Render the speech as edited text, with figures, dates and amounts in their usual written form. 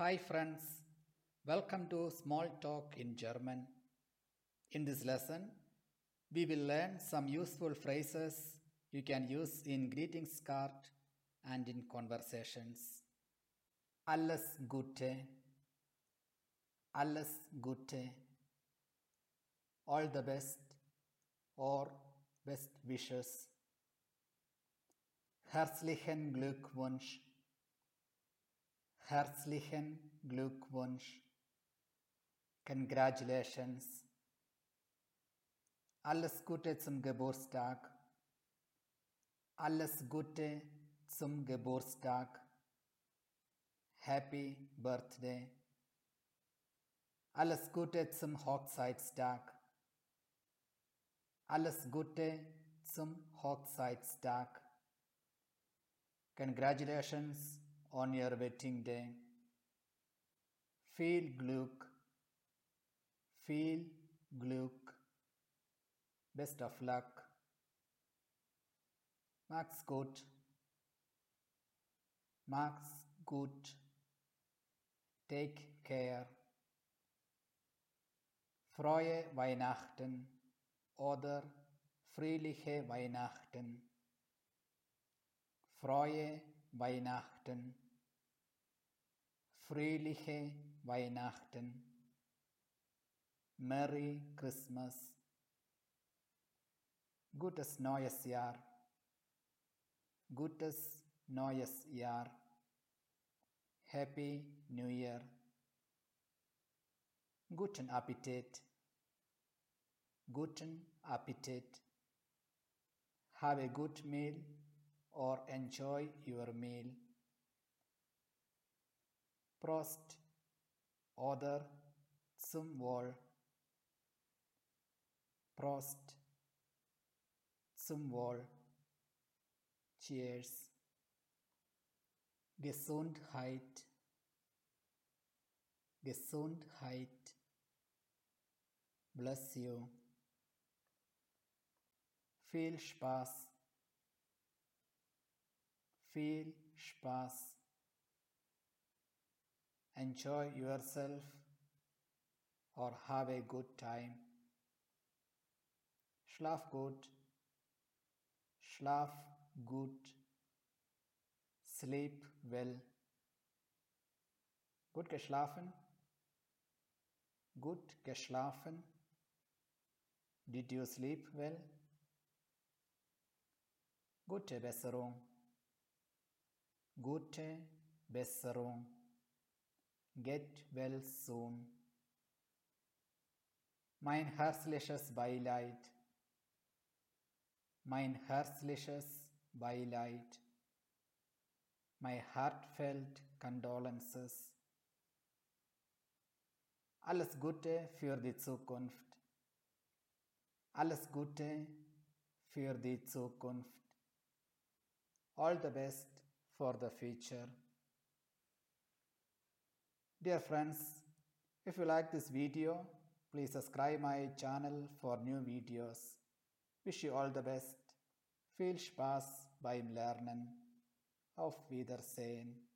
Hi friends, welcome to Small Talk in German. In this lesson, we will learn some useful phrases you can use in greetings card and in conversations. Alles Gute, alles Gute, all the best or best wishes. Herzlichen Glückwunsch, herzlichen Glückwunsch. Congratulations. Alles Gute zum Geburtstag. Alles Gute zum Geburtstag. Happy Birthday. Alles Gute zum Hochzeitstag. Alles Gute zum Hochzeitstag. Congratulations on your wedding day. Viel Glück. Viel Glück. Best of luck. Mach's gut. Mach's gut. Take care. Frohe Weihnachten oder fröhliche Weihnachten. Frohe Weihnachten. Fröhliche Weihnachten. Merry Christmas. Gutes neues Jahr. Gutes neues Jahr. Happy New Year. Guten Appetit. Guten Appetit. Have a good meal or enjoy your meal. Prost oder zum Wohl. Prost. Zum Wohl. Cheers. Gesundheit. Gesundheit. Bless you. Viel Spaß. Viel Spaß. Enjoy yourself or have a good time. Schlaf gut. Schlaf gut. Sleep well. Gut geschlafen? Gut geschlafen? Did you sleep well? Gute Besserung. Gute Besserung. Get well soon. Mein herzliches Beileid. Mein herzliches Beileid. My heartfelt condolences. Alles Gute für die Zukunft. Alles Gute für die Zukunft. All the best for the future. Dear friends, if you like this video, please subscribe my channel for new videos. Wish you all the best. Viel Spaß beim Lernen. Auf Wiedersehen.